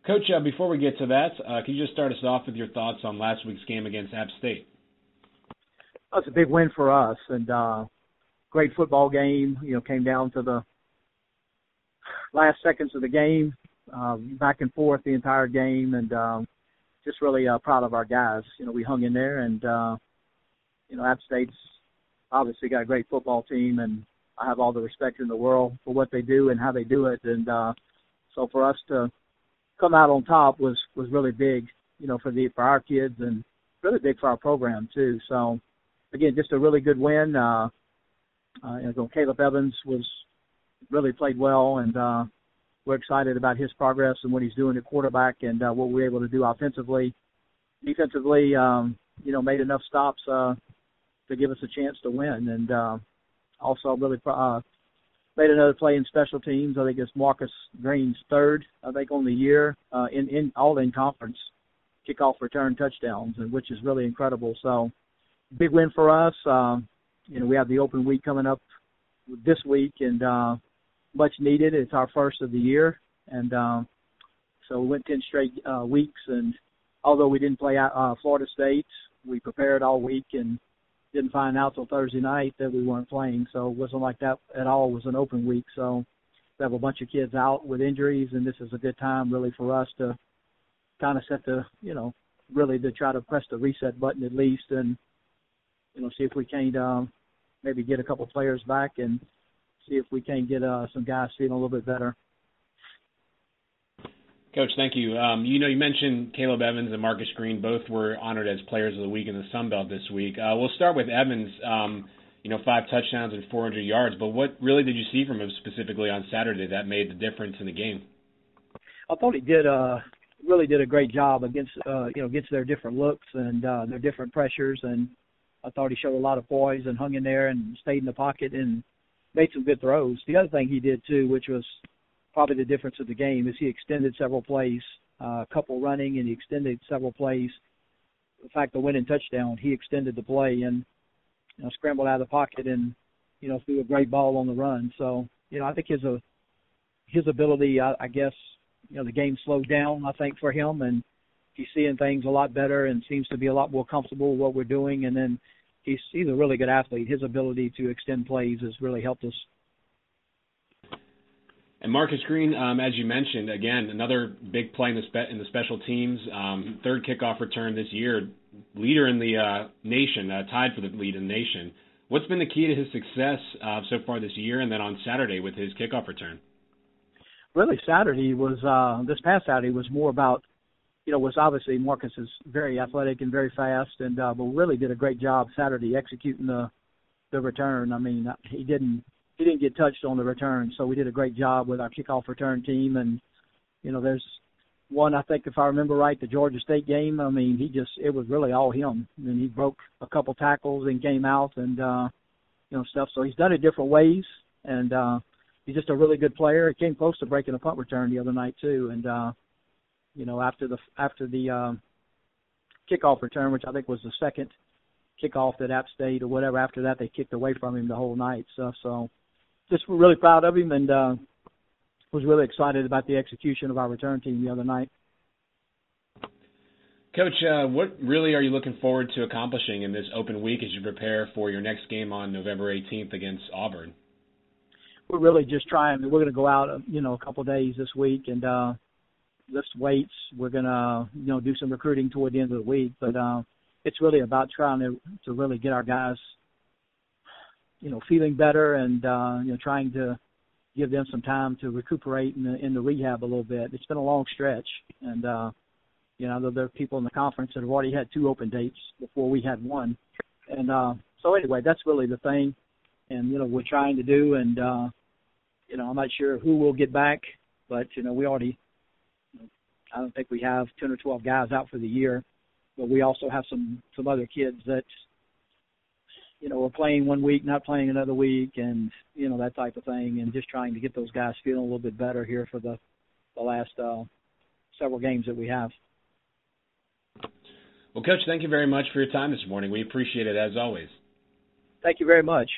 Coach, before we get to that, can you just start us off with your thoughts on last week's game against App State? That's a big win for us, and great football game. Came down to the last seconds of the game, back and forth the entire game, and just really proud of our guys. We hung in there, and App State's obviously got a great football team, and I have all the respect in the world for what they do and how they do it, and so for us to come out on top was really big, for our kids, and really big for our program too. So again, just a really good win. Caleb Evans really played well, and we're excited about his progress and what he's doing at quarterback, and what we're able to do offensively. Defensively, made enough stops to give us a chance to win, and also really made another play in special teams. I think it's Marcus Green's third, on the year, in conference kickoff return touchdowns, and which is really incredible. So big win for us. We have the open week coming up this week, and much needed. It's our first of the year, and so we went 10 straight weeks, and although we didn't play Florida State, we prepared all week and didn't find out till Thursday night that we weren't playing. So it wasn't like that at all. It was an open week. So we have a bunch of kids out with injuries, and this is a good time really for us to kind of set the, really to try to press the reset button at least, and, see if we can maybe get a couple players back and see if we can get some guys feeling a little bit better. Coach, thank you. You mentioned Caleb Evans and Marcus Green. Both were honored as Players of the Week in the Sun Belt this week. We'll start with Evans, 5 touchdowns and 400 yards. But what really did you see from him specifically on Saturday that made the difference in the game? I thought he really did a great job against their different looks and their different pressures. And I thought he showed a lot of poise and hung in there and stayed in the pocket and made some good throws. The other thing he did, too, which was probably the difference of the game, is he extended several plays, a couple running, and he extended several plays. In fact, the winning touchdown, he extended the play and scrambled out of the pocket and, threw a great ball on the run. So, I think his ability, I guess, the game slowed down, I think, for him, and he's seeing things a lot better and seems to be a lot more comfortable with what we're doing. And then he's a really good athlete. His ability to extend plays has really helped us. And Marcus Green, as you mentioned, again, another big play in the special teams, third kickoff return this year, leader in the nation, tied for the lead in the nation. What's been the key to his success so far this year, and then on Saturday with his kickoff return? Really, this past Saturday was more about, was obviously Marcus is very athletic and very fast, and but really did a great job Saturday executing the return. I mean, he didn't get touched on the return, so we did a great job with our kickoff return team. And, there's one, I think, if I remember right, the Georgia State game. I mean, it was really all him. I mean, he broke a couple tackles and came out and, stuff. So he's done it different ways, and he's just a really good player. He came close to breaking a punt return the other night, too. And, after the kickoff return, which I think was the second kickoff at App State or whatever, after that they kicked away from him the whole night. So just really proud of him, and was really excited about the execution of our return team the other night. Coach, what really are you looking forward to accomplishing in this open week as you prepare for your next game on November 18th against Auburn? We're really just trying. We're going to go out, a couple of days this week and lift weights. We're going to, do some recruiting toward the end of the week, but it's really about trying to really get our guys, feeling better and, trying to give them some time to recuperate in the rehab a little bit. It's been a long stretch, and, there are people in the conference that have already had 2 open dates before we had 1. And so anyway, that's really the thing, and, we're trying to do, and, I'm not sure who will get back, but, we already, I don't think we have 10 or 12 guys out for the year. But we also have some other kids that, are playing one week, not playing another week, and, that type of thing, and just trying to get those guys feeling a little bit better here for the last several games that we have. Well, Coach, thank you very much for your time this morning. We appreciate it, as always. Thank you very much.